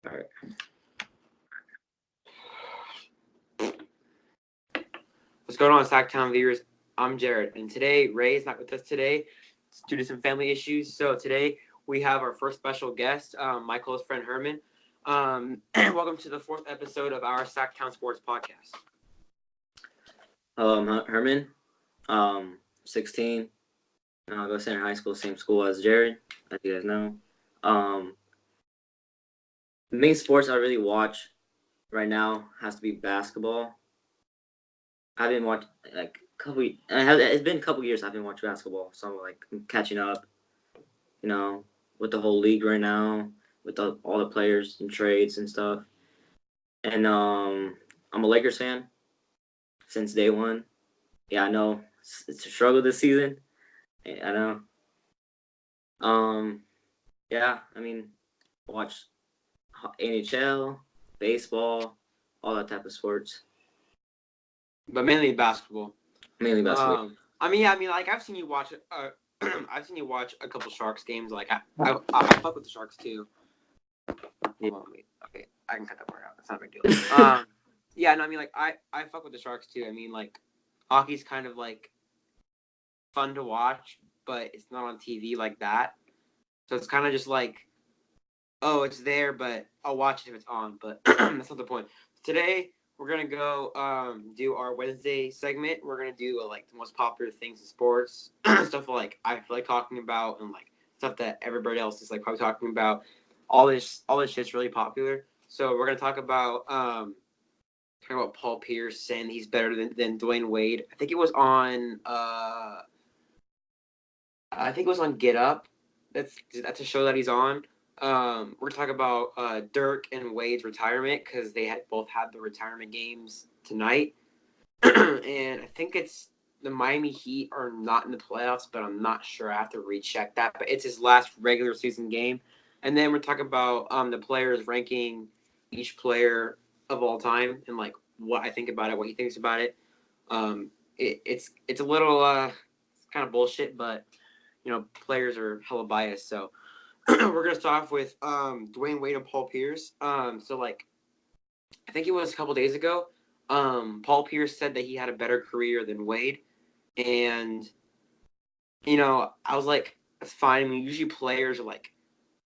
All right. What's going on, Sacktown viewers? I'm Jared, and today Ray is not with us today due to some family issues. So today we have our first special guest, my close friend Herman. Welcome to the fourth episode of our Sacktown Sports Podcast. Hello, I'm Herman. 16. I go to Center High School, same school as Jared, as you guys know. The main sports I really watch right now has to be basketball. I've been watching it's been a couple years I've been watching basketball, so I'm catching up, with the whole league right now, with all the players and trades and stuff. And I'm a Lakers fan since day one. Yeah, I know it's a struggle this season. I know. Yeah, watch NHL, baseball, all that type of sports. But mainly basketball. Mainly basketball. I've seen you watch. I've seen you watch a couple Sharks games. Like I fuck with the Sharks too. Hold on, wait. Okay, I can cut that part out. That's not a big deal. Yeah, no, I fuck with the Sharks too. Hockey's kind of like fun to watch, but it's not on TV like that. So it's kind of just like, oh, it's there, but I'll watch it if it's on. But that's not the point. Today we're gonna go do our Wednesday segment. We're gonna do the most popular things in sports, stuff like I feel like talking about, and stuff that everybody else is probably talking about. All this shit's really popular. So we're gonna talk about Paul Pierce saying he's better than Dwayne Wade. I think it was on Get Up. That's a show that he's on. We're talking about Dirk and Wade's retirement because they both had the retirement games tonight, and I think it's the Miami Heat are not in the playoffs, but I'm not sure. I have to recheck that. But it's his last regular season game, and then we're talking about the players ranking each player of all time and what I think about it, what he thinks about it. It's a little kind of bullshit, but players are hella biased, so. We're gonna start off with Dwayne Wade and Paul Pierce. I think it was a couple days ago. Paul Pierce said that he had a better career than Wade, and I was like, that's fine. Usually players are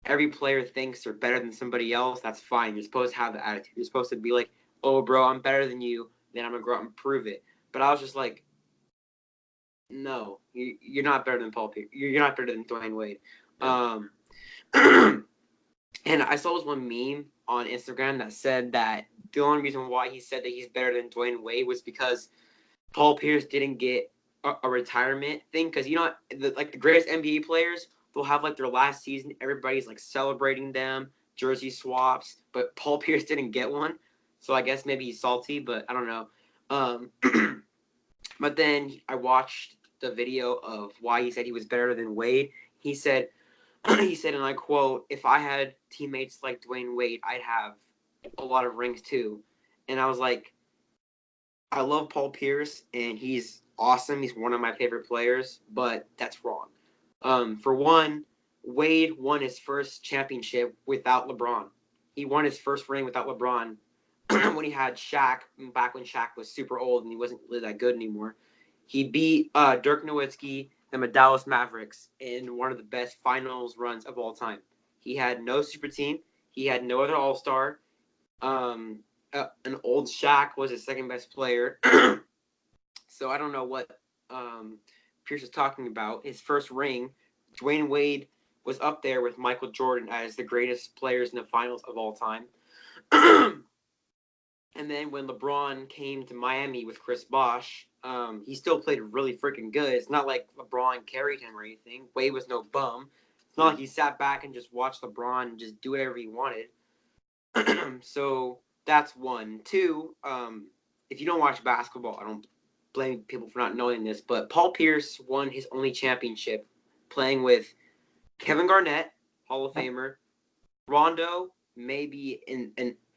every player thinks they're better than somebody else. That's fine. You're supposed to have the attitude. You're supposed to be like, oh, bro, I'm better than you. Then I'm gonna go out and prove it. But I was just like, no, you're not better than Paul Pierce. You're not better than Dwayne Wade. And I saw this one meme on Instagram that said that the only reason why he said that he's better than Dwayne Wade was because Paul Pierce didn't get a retirement thing. Because the greatest NBA players, they'll have their last season. Everybody's celebrating them, jersey swaps. But Paul Pierce didn't get one, so I guess maybe he's salty. But I don't know. But then I watched the video of why he said he was better than Wade. He said, and I quote, if I had teammates like Dwayne Wade, I'd have a lot of rings too. And I was like, I love Paul Pierce, and he's awesome. He's one of my favorite players, but that's wrong. For one, Wade won his first championship without LeBron. He won his first ring without LeBron when he had Shaq, back when Shaq was super old and he wasn't really that good anymore. He beat Dirk Nowitzki and the Dallas Mavericks in one of the best finals runs of all time. He had no super team. He had no other all-star. An old Shaq was his second best player. So I don't know what Pierce is talking about. His first ring, Dwayne Wade was up there with Michael Jordan as the greatest players in the finals of all time. And then when LeBron came to Miami with Chris Bosh, he still played really freaking good. It's not like LeBron carried him or anything. Wade was no bum. It's not like he sat back and just watched LeBron and just do whatever he wanted. So that's one. Two, if you don't watch basketball, I don't blame people for not knowing this, but Paul Pierce won his only championship playing with Kevin Garnett, Hall of Famer, Rondo, maybe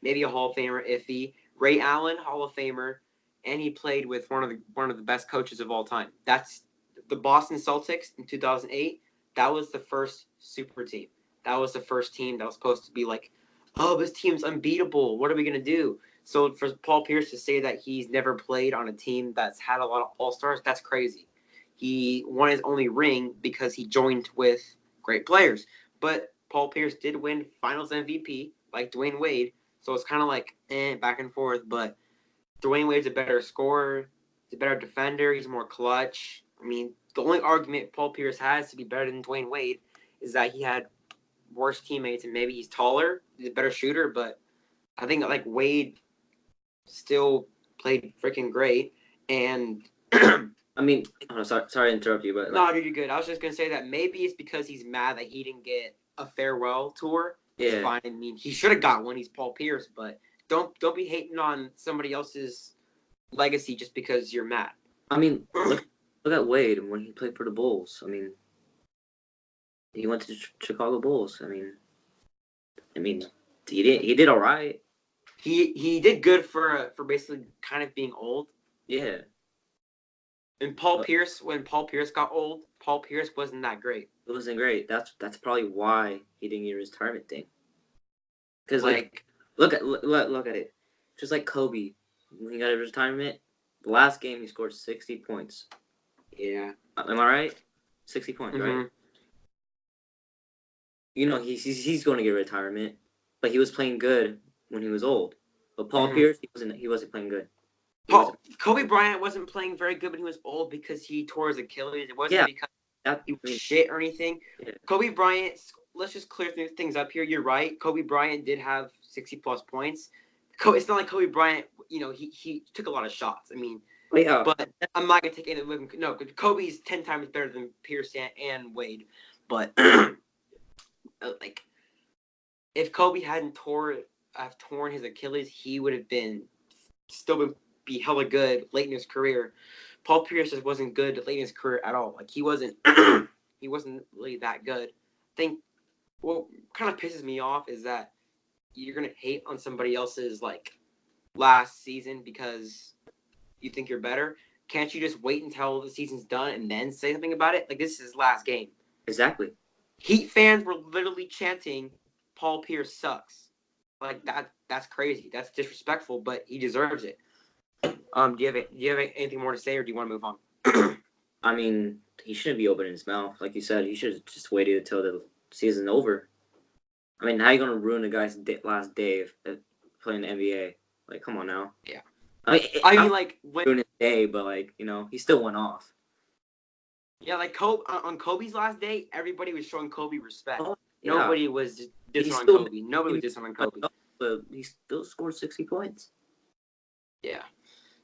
maybe a Hall of Famer iffy, Ray Allen, Hall of Famer, and he played with one of the best coaches of all time. That's the Boston Celtics in 2008. That was the first super team. That was the first team that was supposed to be oh, this team's unbeatable. What are we gonna do? So for Paul Pierce to say that he's never played on a team that's had a lot of all-stars, that's crazy. He won his only ring because he joined with great players. But Paul Pierce did win Finals MVP like Dwayne Wade, so it's kind of like back and forth. But Dwayne Wade's a better scorer, he's a better defender, he's more clutch. I mean, the only argument Paul Pierce has to be better than Dwayne Wade is that he had worse teammates and maybe he's taller, he's a better shooter. But I think like Wade still played freaking great. And I mean, oh, sorry to interrupt you, but no, dude, you're good. I was just gonna say that maybe it's because he's mad that he didn't get a farewell tour. It's yeah, fine. I mean, he should have got one. He's Paul Pierce, but don't be hating on somebody else's legacy just because you're mad. I mean, look at Wade when he played for the Bulls. I mean, he went to Chicago Bulls. I mean, he did all right. He did good for basically kind of being old. Yeah. And Paul Pierce, when Paul Pierce got old, Paul Pierce wasn't that great. It wasn't great. That's probably why he didn't get his retirement thing. Because Like, look at it. Just like Kobe, when he got his retirement, the last game he scored 60 points. yeah. Am I right? 60 points, right? You know he's going to get retirement, but he was playing good when he was old. But Paul Pierce, he wasn't playing good. Kobe Bryant wasn't playing very good when he was old because he tore his Achilles. It wasn't because he was shit or anything. Yeah. Kobe Bryant, let's just clear things up here. You're right. Kobe Bryant did have 60-plus points. It's not like Kobe Bryant, he took a lot of shots. I mean, yeah. But I'm not going to take any of them. No, Kobe's 10 times better than Pierce and Wade. But, like, if Kobe hadn't torn his Achilles, he would have still be hella good late in his career. Paul Pierce just wasn't good late in his career at all. Like, he wasn't really that good. I think what kind of pisses me off is that you're gonna hate on somebody else's like last season because you think you're better. Can't you just wait until the season's done and then say something about it? Like, this is his last game. Exactly. Heat fans were literally chanting, "Paul Pierce sucks." Like that's crazy. That's disrespectful, but he deserves it. Do you have anything more to say, or do you want to move on? I mean, he shouldn't be opening his mouth. Like you said, he should have just waited until the season's over. I mean, how are you going to ruin a guy's last day of playing the NBA? Like, come on now. Yeah. I mean, like, when ruin his day, but, like, he still went off. Yeah, like on Kobe's last day, everybody was showing Kobe respect. Oh, yeah. Nobody was dissing on Kobe. Nobody was dissing on Kobe. But he still scored 60 points. Yeah.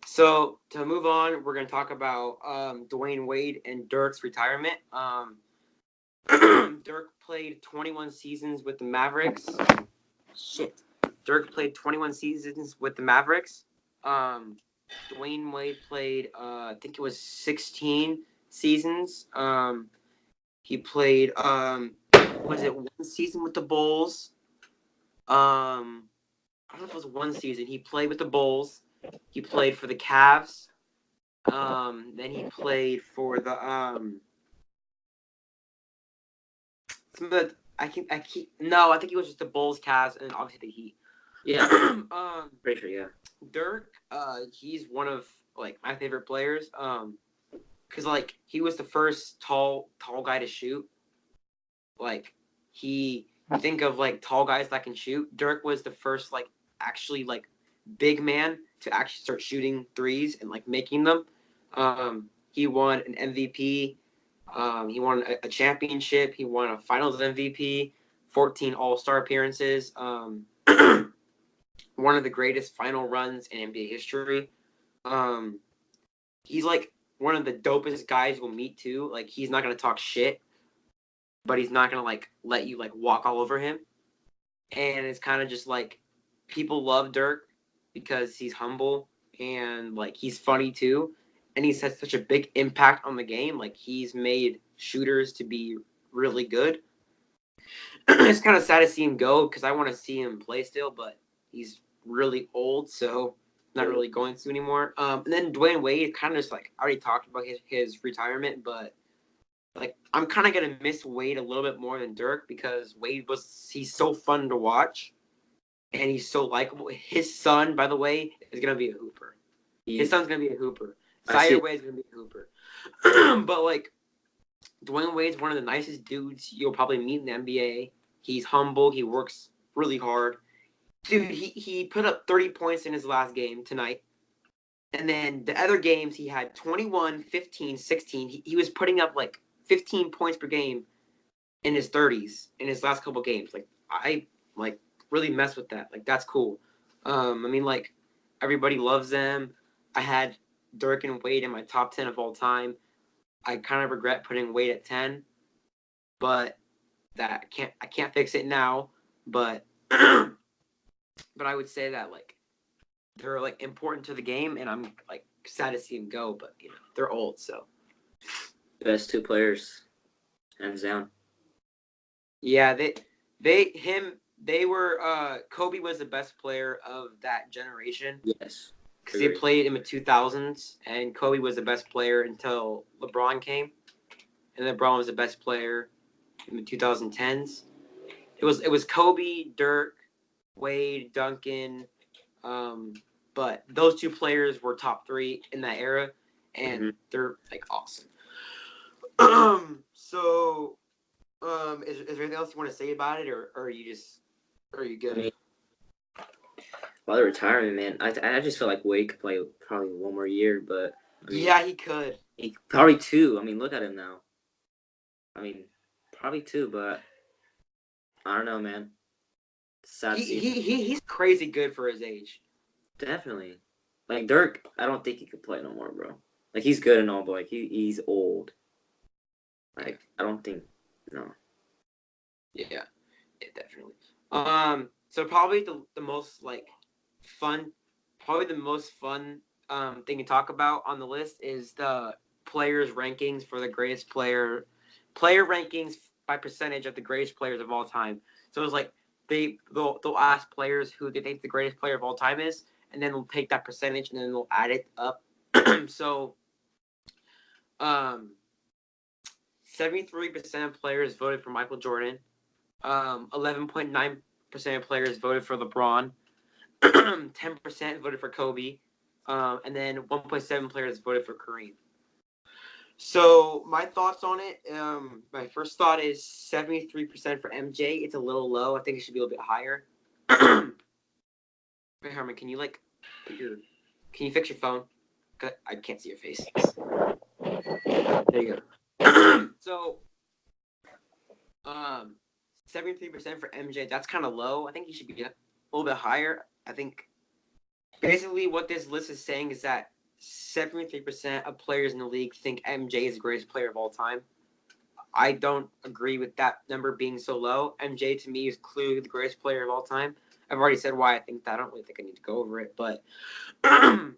So to move on, we're gonna talk about Dwayne Wade and Dirk's retirement. Dirk played 21 seasons with the Mavericks. Dirk played 21 seasons with the Mavericks. Dwayne Wade played, I think it was 16 seasons. He played, was it one season with the Bulls? I don't know if it was one season. He played with the Bulls. He played for the Cavs. Then he played for the I think he was just the Bulls, Cavs, and obviously the Heat. Yeah. Pretty sure, yeah. Dirk, he's one of like my favorite players. Cause like he was the first tall guy to shoot. Like think of like tall guys that can shoot. Dirk was the first like actually like big man to actually start shooting threes and like making them. He won an MVP. He won a championship. He won a Finals MVP. 14 All-Star appearances. One of the greatest final runs in NBA history. He's like one of the dopest guys you'll meet too. Like, he's not gonna talk shit, but he's not gonna like let you like walk all over him. And it's kind of just like people love Dirk because he's humble and like he's funny too, and he's had such a big impact on the game. Like, he's made shooters to be really good. It's kind of sad to see him go because I want to see him play still, but he's really old, so not really going to anymore. And then Dwayne Wade, kind of just like I already talked about his retirement, but like I'm kind of gonna miss Wade a little bit more than Dirk because he's so fun to watch. and he's so likable. His son, by the way, is gonna be a hooper. His son's gonna be a hooper. Zaire Wade's gonna be a hooper. But like, Dwayne Wade's one of the nicest dudes you'll probably meet in the NBA. He's humble. He works really hard. Dude, he put up 30 points in his last game tonight. And then the other games, he had 21, 15, 16. He was putting up like 15 points per game in his 30s in his last couple games. Like, I like really mess with that. Like, that's cool. I mean, like, everybody loves them. I had Dirk and Wade in my top 10 of all time. I kind of regret putting Wade at 10, but that I can't fix it now. But but I would say that like they're like important to the game, and I'm like sad to see them go. But you know they're old, so Best two players, hands down. yeah, they were Kobe was the best player of that generation. Yes, Because they played in the 2000s, and Kobe was the best player until LeBron came, and LeBron was the best player in the 2010s. It was Kobe, Dirk, Wade, Duncan, but those two players were top 3 in that era, and they're like awesome. Is there anything else you want to say about it, or are you good? I mean, about the retirement, man, I just feel like Wade could play probably one more year, but I mean, yeah, he could. Probably 2. I mean, look at him now. I mean, probably 2, but I don't know, man. Sad. He's crazy good for his age. Definitely. Like Dirk, I don't think he could play no more, bro. Like he's good and all, but like he's old. Like I don't think no. Yeah, definitely. So probably the most like fun, probably the most fun thing to talk about on the list is the players rankings for the greatest player rankings by percentage of the greatest players of all time. So it's like they'll ask players who they think the greatest player of all time is, and then they'll take that percentage and then they'll add it up. So 73% of players voted for Michael Jordan. 11.9% of players voted for LeBron. 10% voted for Kobe. And then 1.7 players voted for Kareem. So my thoughts on it, my first thought is 73% for MJ. It's a little low. I think it should be a little bit higher. Hey, Herman, can you can you fix your phone? I can't see your face. There you go. So, 73% for MJ. That's kind of low. I think he should be a little bit higher. I think basically what this list is saying is that 73% of players in the league think MJ is the greatest player of all time. I don't agree with that number being so low. MJ to me is clearly the greatest player of all time. I've already said why I think that. I don't really think I need to go over it, but I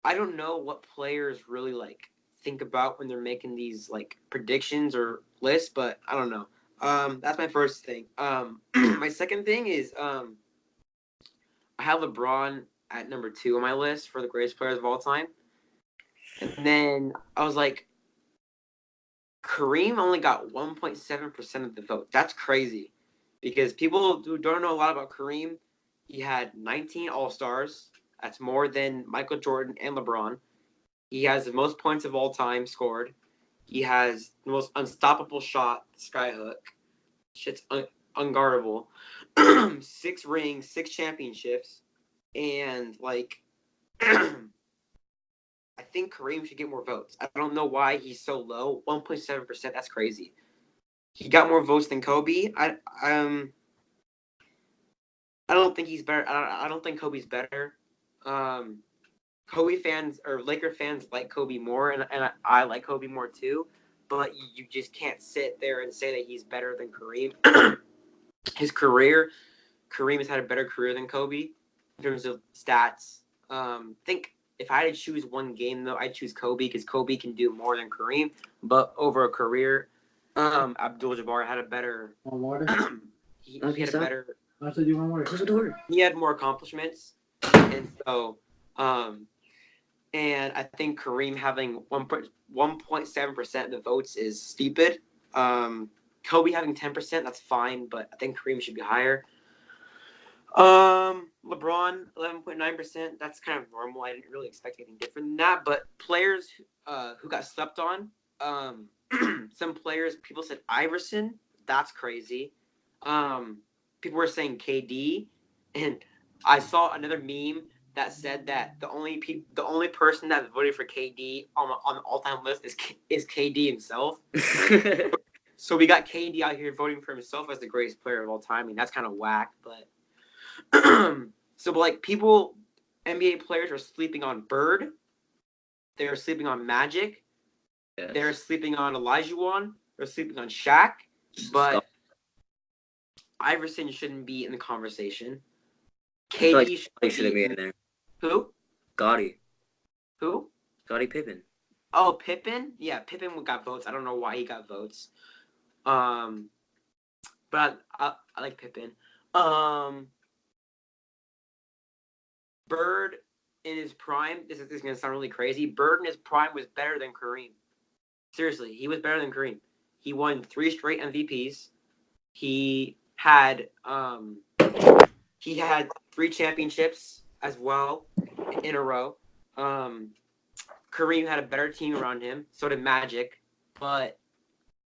don't know what players really like think about when they're making these like predictions or lists, but I don't know. That's my first thing. My second thing is I have LeBron at number 2 on my list for the greatest players of all time. And then I was like, Kareem only got 1.7% of the vote. That's crazy because people who don't know a lot about Kareem, he had 19 All-Stars. That's more than Michael Jordan and LeBron. He has the most points of all time scored. He has the most unstoppable shot, skyhook. Shit's unguardable. 6 rings, 6 championships, and like I think Kareem should get more votes. I don't know why he's so low. 1.7%. That's crazy. He got more votes than Kobe. I don't think he's better. I don't think Kobe's better. Kobe fans or Laker fans like Kobe more, and I like Kobe more too. But you just can't sit there and say that he's better than Kareem. His career, Kareem has had a better career than Kobe in terms of stats. I think if I had to choose one game, though, I'd choose Kobe because Kobe can do more than Kareem. But over a career, Abdul-Jabbar had a better. he had a better. I said you want more. Close the door. He had more accomplishments, and so, and I think Kareem having 1.7% of the votes is stupid. Kobe having 10%, that's fine, but I think Kareem should be higher. LeBron 11.9%. That's kind of normal. I didn't really expect anything different than that. But players who got slept on, some players, people said Iverson. That's crazy. People were saying KD, and I saw another meme that said that the only person that voted for KD on the all-time list is KD himself. So we got KD out here voting for himself as the greatest player of all time. I mean, that's kind of whack, but but like people, NBA players are sleeping on Bird. They're sleeping on Magic. Yes. They're sleeping on Olajuwon. They're sleeping on Shaq. But Iverson shouldn't be in the conversation. KD shouldn't be in there. Who? Gotti. Who? Scottie Pippen. Oh, Pippen? Yeah, Pippen got votes. I don't know why he got votes. But I like Pippen. Bird in his prime, this is going to sound really crazy. Bird in his prime was better than Kareem. Seriously, he was better than Kareem. He won 3 straight MVPs. He had 3 championships as well in a row. Kareem had a better team around him. So did Magic. But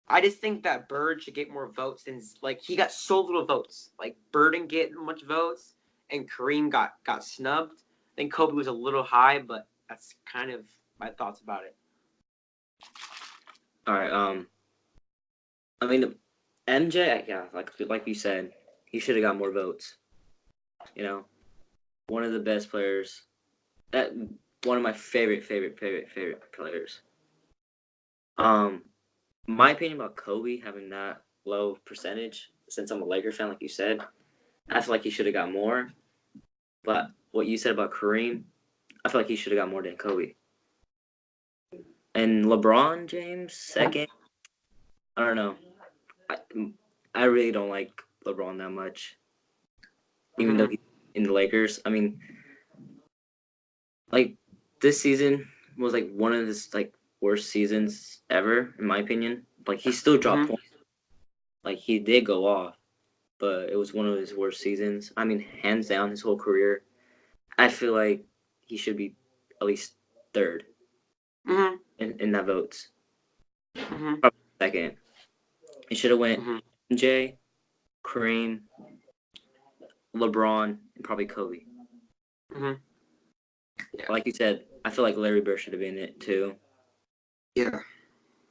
I just think that Bird should get more votes than he got so little votes. Like Bird didn't get much votes, and Kareem got snubbed. I think Kobe was a little high, but that's kind of my thoughts about it. All right. I mean, MJ, yeah, like you said, he should have got more votes. You know, one of the best players. One of my favorite players. My opinion about Kobe having that low percentage, since I'm a Lakers fan, like you said, I feel like he should have got more. But what you said about Kareem, I feel like he should have got more than Kobe. And LeBron James, second, I don't know. I really don't like LeBron that much, even though he's in the Lakers. I mean, like this season was like one of his worst seasons ever, in my opinion. Like he still dropped points. Like he did go off, but it was one of his worst seasons. I mean, hands down, his whole career. I feel like he should be at least third in that votes. Probably second. He should have went MJ, Kareem, LeBron, and probably Kobe. Yeah. Like you said, I feel like Larry Bird should have been in it too. Yeah.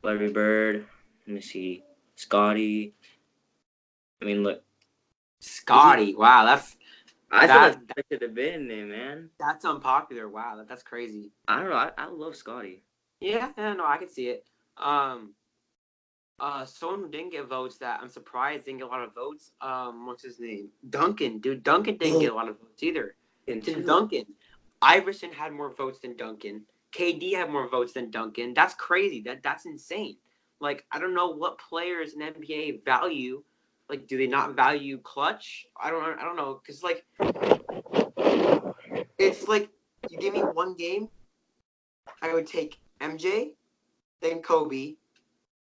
Larry Bird. Let me see. Scotty. I mean, look. Scotty. Wow, I feel like that should have been there, man. That's unpopular. Wow, that's crazy. I don't know. I love Scotty. Yeah, no, I can see it. Someone who didn't get votes that I'm surprised didn't get a lot of votes. What's his name? Duncan. Dude, Duncan didn't get a lot of votes either. Duncan. Iverson had more votes than Duncan. KD had more votes than Duncan. That's crazy. That's insane. Like, I don't know what players in NBA value. Like, do they not value clutch? I don't know. Cause like, it's like you give me one game, I would take MJ, then Kobe,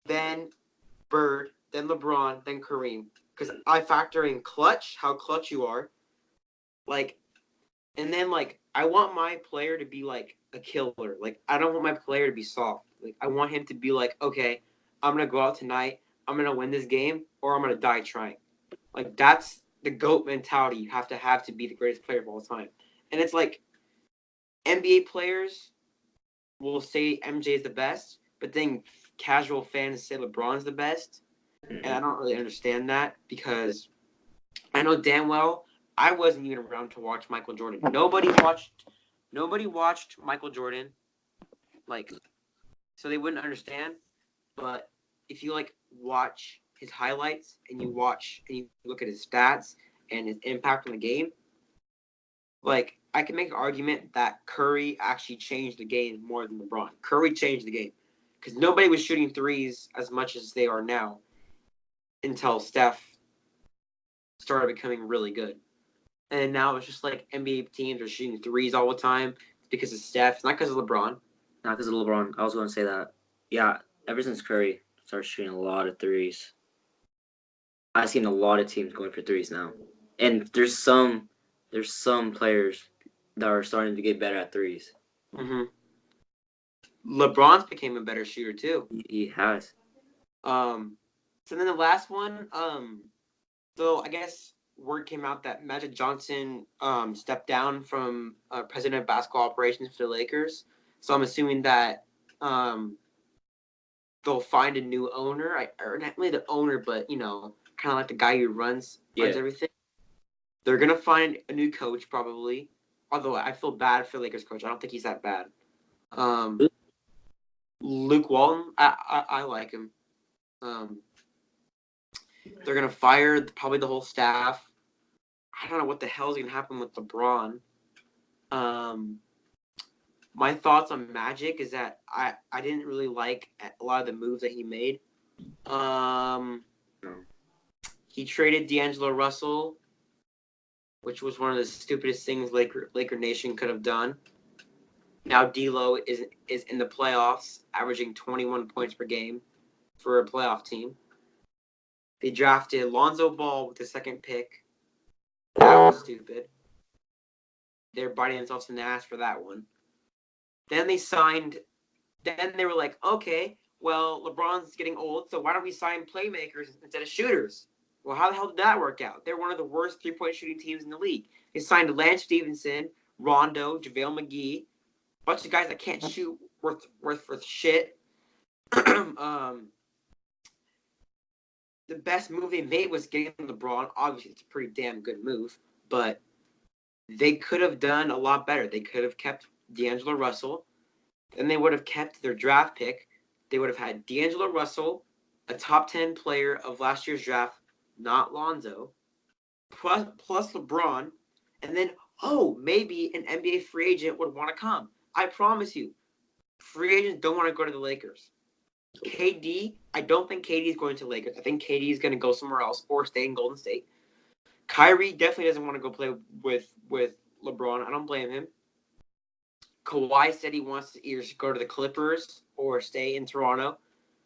then Bird, then LeBron, then Kareem. Because I factor in clutch, how clutch you are. Like, and then like I want my player to be like a killer. Like I don't want my player to be soft. Like I want him to be like, okay, I'm gonna go out tonight. I'm gonna win this game, or I'm gonna die trying. Like that's the GOAT mentality you have to be the greatest player of all time. And it's like NBA players will say MJ is the best, but then casual fans say LeBron's the best. And I don't really understand that because I know damn well I wasn't even around to watch Michael Jordan. Nobody watched Michael Jordan, like, so they wouldn't understand. But if you like watch his highlights and you look at his stats and his impact on the game, like I can make an argument that Curry actually changed the game more than LeBron. Curry changed the game because nobody was shooting threes as much as they are now until Steph started becoming really good. And now it's just like NBA teams are shooting threes all the time because of Steph. It's not because of LeBron. Not because of LeBron. I was going to say that. Yeah, ever since Curry started shooting a lot of threes, I've seen a lot of teams going for threes now. And there's some there's some players that are starting to get better at threes. Mm-hmm. LeBron's became a better shooter too. He has. So then the last one, so I guess word came out that Magic Johnson stepped down from president of basketball operations for the Lakers. So I'm assuming that they'll find a new owner, or not really the owner, but kind of like the guy who runs everything. They're gonna find a new coach probably. Although I feel bad for the Lakers coach, I don't think he's that bad. Luke Walton, I like him. They're gonna fire probably the whole staff. I don't know what the hell is gonna happen with LeBron. My thoughts on Magic is that I didn't really like a lot of the moves that he made. He traded D'Angelo Russell, which was one of the stupidest things Laker Nation could have done. Now D'Lo is in the playoffs, averaging 21 points per game for a playoff team. They drafted Lonzo Ball with the second pick. That was stupid. They're biting themselves in the ass for that one. Then they were like, okay, well, LeBron's getting old, so why don't we sign playmakers instead of shooters? Well, how the hell did that work out? They're one of the worst three-point shooting teams in the league. They signed Lance Stevenson, Rondo, JaVale McGee, a bunch of guys that can't shoot worth shit. The best move they made was getting LeBron. Obviously, it's a pretty damn good move, but they could have done a lot better. They could have kept D'Angelo Russell. Then they would have kept their draft pick. They would have had D'Angelo Russell, a top 10 player of last year's draft, not Lonzo, plus LeBron, and then, maybe an NBA free agent would want to come. I promise you, free agents don't want to go to the Lakers. KD, I don't think KD is going to the Lakers. I think KD is going to go somewhere else or stay in Golden State. Kyrie definitely doesn't want to go play with LeBron. I don't blame him. Kawhi said he wants to either go to the Clippers or stay in Toronto.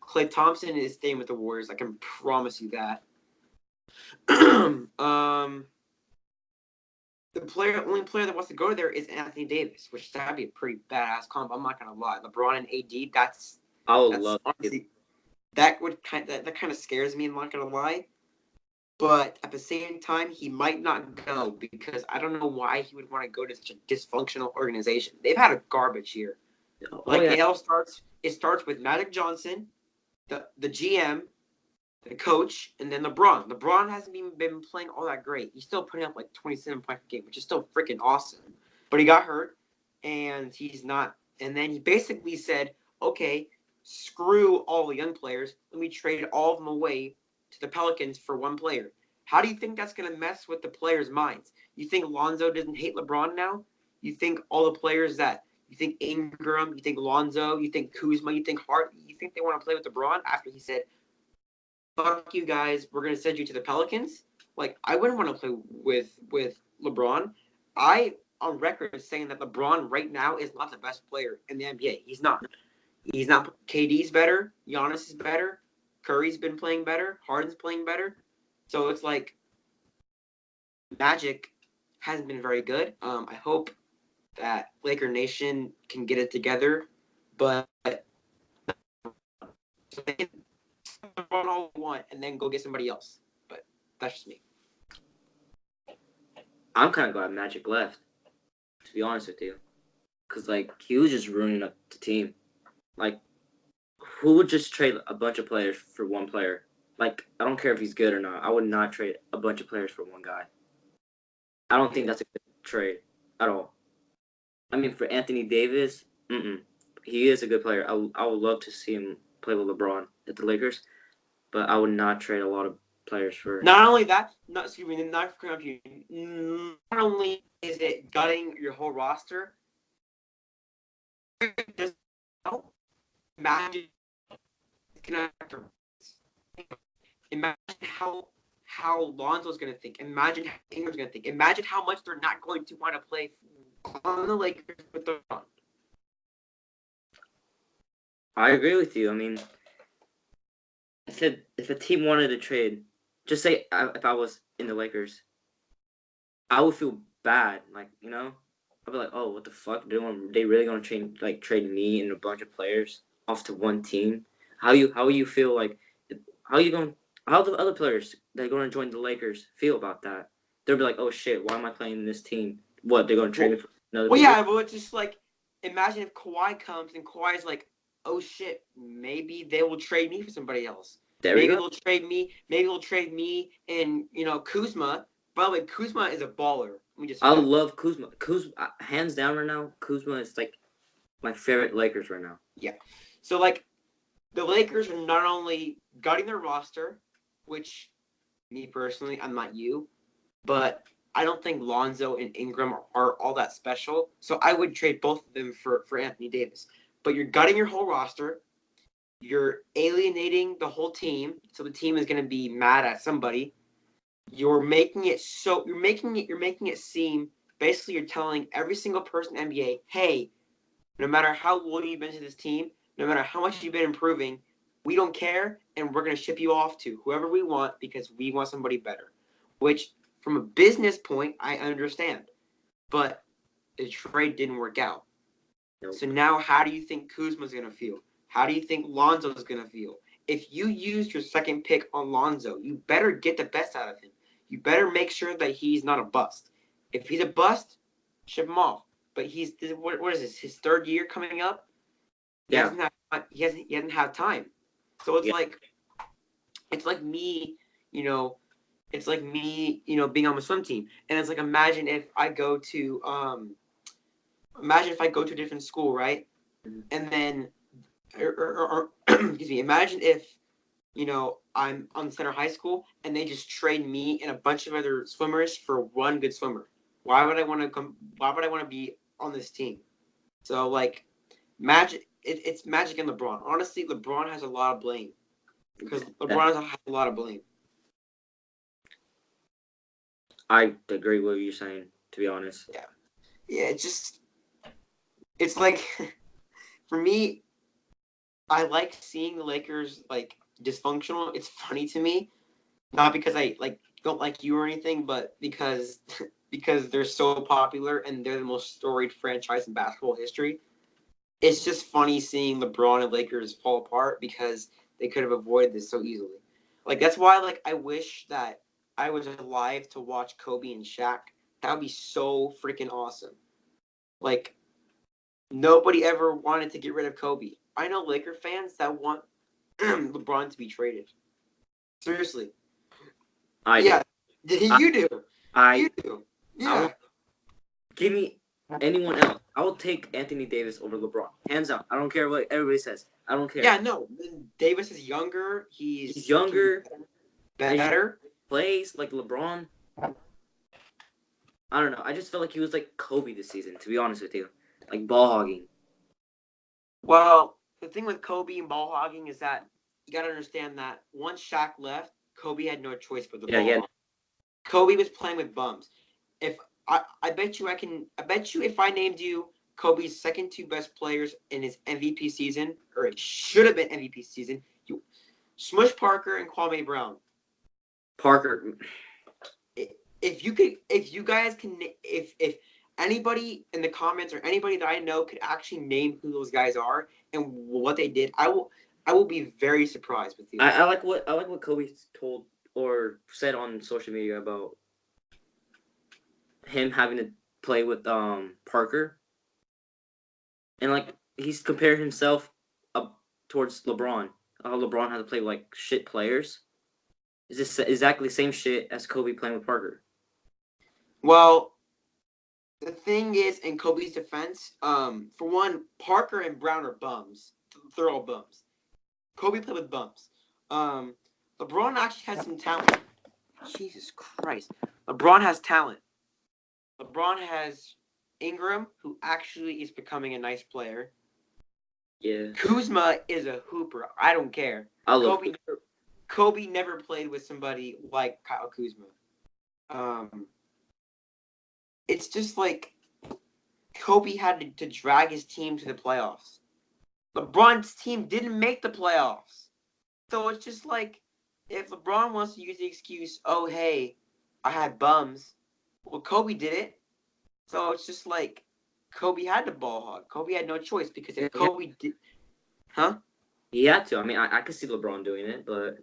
Klay Thompson is staying with the Warriors. I can promise you that. The only player that wants to go there is Anthony Davis, which that'd be a pretty badass comp. I'm not gonna lie. LeBron and AD, honestly, that kind of scares me. I'm not gonna lie. But at the same time, he might not go because I don't know why he would want to go to such a dysfunctional organization. They've had a garbage year. It starts with Magic Johnson, the GM, the coach, and then LeBron. LeBron hasn't even been playing all that great. He's still putting up like 27 points per game, which is still freaking awesome. But he got hurt, and he's not. And then he basically said, okay, screw all the young players. Let me trade all of them away to the Pelicans for one player. How do you think that's going to mess with the players' minds? You think Lonzo doesn't hate LeBron now? You think all the players you think Ingram, you think Lonzo, you think Kuzma, you think Hart, you think they want to play with LeBron after he said, fuck you guys, we're going to send you to the Pelicans? Like, I wouldn't want to play with LeBron. I, on record, is saying that LeBron right now is not the best player in the NBA. He's not. He's not. KD's better. Giannis is better. Curry's been playing better. Harden's playing better. So it's like Magic hasn't been very good. I hope that Laker Nation can get it together, but they can run all they want and then go get somebody else. But that's just me. I'm kind of glad Magic left, to be honest with you, because he was just ruining up the team. Who would just trade a bunch of players for one player? I don't care if he's good or not. I would not trade a bunch of players for one guy. I don't think that's a good trade at all. I mean, for Anthony Davis, he is a good player. I would love to see him play with LeBron at the Lakers, but I would not trade a lot of players for. Not only that, not only is it gutting your whole roster, just imagine how Lonzo's going to think. Imagine how Ingram's going to think. Imagine how much they're not going to want to play on the Lakers with LeBron. I agree with you. I mean, I said if a team wanted to trade, just say if I was in the Lakers, I would feel bad. Like, I'd be like, oh, what the fuck? They really gonna trade me and a bunch of players off to one team? How you feel like? How you going? How the other players that are gonna join the Lakers feel about that? They'll be like, oh shit, why am I playing in this team? What, they're gonna trade me for another? Well, yeah, well, it's just like, imagine if Kawhi comes and Kawhi's like, oh shit, maybe they will trade me for somebody else. There we Maybe go. they'll trade me. Maybe they'll trade me and Kuzma. By the way, Kuzma is a baller. I love Kuzma. Kuzma, hands down right now. Kuzma is like my favorite Lakers right now. Yeah. So like, the Lakers are not only gutting their roster, which, me personally, I'm not you, but I don't think Lonzo and Ingram are all that special. So I would trade both of them for Anthony Davis. But you're gutting your whole roster. You're alienating the whole team. So the team is going to be mad at somebody. You're making it seem, basically you're telling every single person in the NBA, hey, no matter how loyal you've been to this team, no matter how much you've been improving, we don't care, and we're going to ship you off to whoever we want because we want somebody better. Which, from a business point, I understand. But the trade didn't work out. Nope. So now how do you think Kuzma's going to feel? How do you think Lonzo's going to feel? If you used your second pick on Lonzo, you better get the best out of him. You better make sure that he's not a bust. If he's a bust, ship him off. But what is this? His third year coming up? He hasn't had time. So it's like me, being on the swim team. And it's like, imagine if I go to a different school, right? And then or excuse me, imagine if I'm on Center High School and they just trade me and a bunch of other swimmers for one good swimmer. Why would I want to be on this team? So like, magic. It's Magic and LeBron. Honestly, LeBron has a lot of blame because LeBron has a lot of blame. I agree with what you're saying, to be honest. Yeah. It's like, for me, I like seeing the Lakers like dysfunctional. It's funny to me, not because I don't like you or anything, but because they're so popular and they're the most storied franchise in basketball history. It's just funny seeing LeBron and Lakers fall apart because they could have avoided this so easily. Like, that's why, like, I wish that I was alive to watch Kobe and Shaq. That would be so freaking awesome. Like, nobody ever wanted to get rid of Kobe. I know Laker fans that want LeBron to be traded. Seriously. You do. You do. Yeah. Give me anyone else. I will take Anthony Davis over LeBron. Hands down. I don't care what everybody says. I don't care. Yeah, no. Davis is younger. He's younger. Better. Plays like LeBron. I don't know. I just felt like he was like Kobe this season, to be honest with you. Like ball hogging. Well, the thing with Kobe and ball hogging is that you got to understand that once Shaq left, Kobe had no choice but the ball. Yeah. Kobe was playing with bums. If I bet you if I named you Kobe's second two best players in his MVP season, or it should have been MVP season, Smush Parker and Kwame Brown. Parker. If anybody in the comments or anybody that I know could actually name who those guys are and what they did, I will be very surprised with you. I like what Kobe told or said on social media about him having to play with Parker, and like he's compared himself up towards LeBron. How LeBron had to play with like shit players. Is this exactly the same shit as Kobe playing with Parker? Well, the thing is, in Kobe's defense, for one, Parker and Brown are bums. They're all bums. Kobe played with bums. LeBron actually has some talent. Jesus Christ. LeBron has talent. LeBron has Ingram, who actually is becoming a nice player. Yeah. Kuzma is a hooper. I don't care. Kobe never played with somebody like Kyle Kuzma. It's just like Kobe had to drag his team to the playoffs. LeBron's team didn't make the playoffs. So it's just like, if LeBron wants to use the excuse, oh, hey, I had bums. Well, Kobe did it. So it's just like Kobe had the ball hog. Kobe had no choice because if Yeah. Kobe did, huh? He had to. I mean, I could see LeBron doing it, but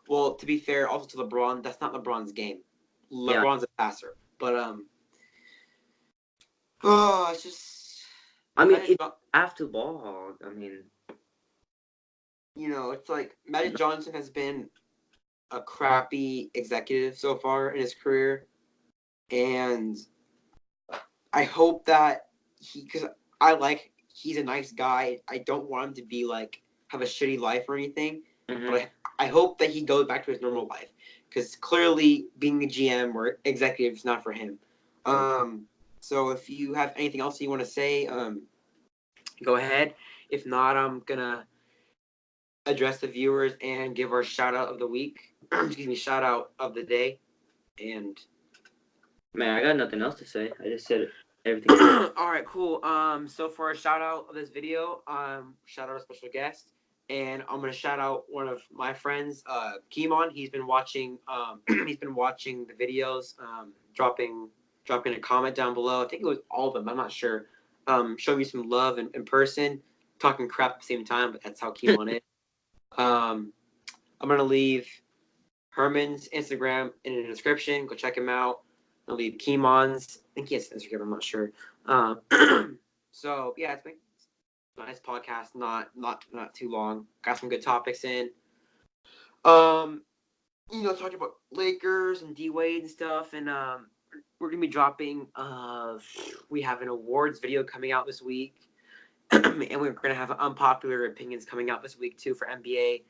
Well, to be fair, also to LeBron, that's not LeBron's game. yeah. LeBron's a passer, but oh, it's just I mean, Magic. if you have to ball hog, I mean, It's like Magic Johnson has been a crappy executive so far in his career, and I hope that because he's a nice guy. I don't want him to be like have a shitty life or anything, mm-hmm. but I hope that he goes back to his normal life because clearly being a GM or executive is not for him. So if you have anything else you want to say, go ahead. If not, I'm gonna address the viewers and give our shout out of the week. Excuse me, shout out of the day. And Man, I got nothing else to say. I just said everything. all right, cool. So for a shout out of this video, shout out a special guest, and I'm gonna shout out one of my friends, Kimon. He's been watching. He's been watching the videos. Dropping a comment down below. I think it was all of them. I'm not sure. Showing me some love in person, talking crap at the same time, but that's how Kimon is. I'm gonna leave Herman's Instagram in the description. Go check him out. I'll leave Kimon's. I think he has Instagram. I'm not sure. Um, so yeah, it's been a nice podcast. Not too long. Got some good topics in. Talking about Lakers and D Wade and stuff, and we're gonna be dropping. We have an awards video coming out this week, and we're gonna have unpopular opinions coming out this week too for NBA.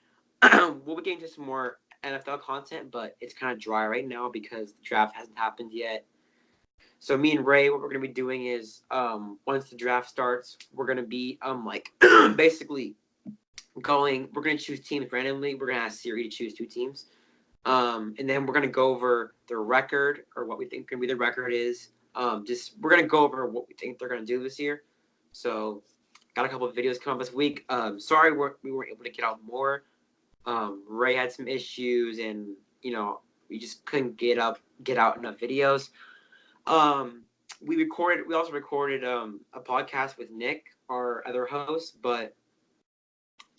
We'll be getting to some more NFL content, but it's kind of dry right now because the draft hasn't happened yet. So me and Ray, what we're gonna be doing is, once the draft starts, we're gonna be basically going. We're gonna choose teams randomly. We're gonna ask Siri to choose 2 teams, and then we're gonna go over their record or what we think gonna be their record is. We're gonna go over what we think they're gonna do this year. So got a couple of videos coming up this week. Sorry we weren't able to get out more. Ray had some issues, and we just couldn't get out enough videos. We also recorded a podcast with Nick, our other host, but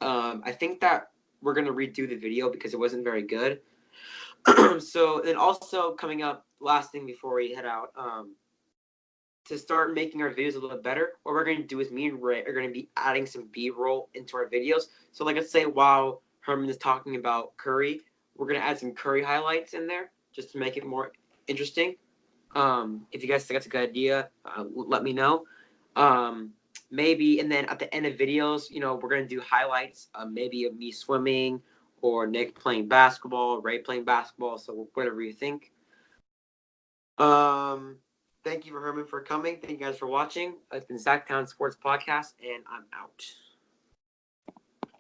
I think that we're gonna redo the video because it wasn't very good. So then also coming up, last thing before we head out, to start making our videos a little bit better, what we're going to do is me and Ray are going to be adding some B-roll into our videos. So like let's say while Herman is talking about Curry, we're going to add some Curry highlights in there just to make it more interesting. If you guys think that's a good idea, let me know. Maybe, and then at the end of videos, we're going to do highlights, maybe of me swimming or Nick playing basketball, Ray playing basketball, so whatever you think. Thank you for Herman for coming. Thank you guys for watching. It's been Sacktown Sports Podcast, and I'm out.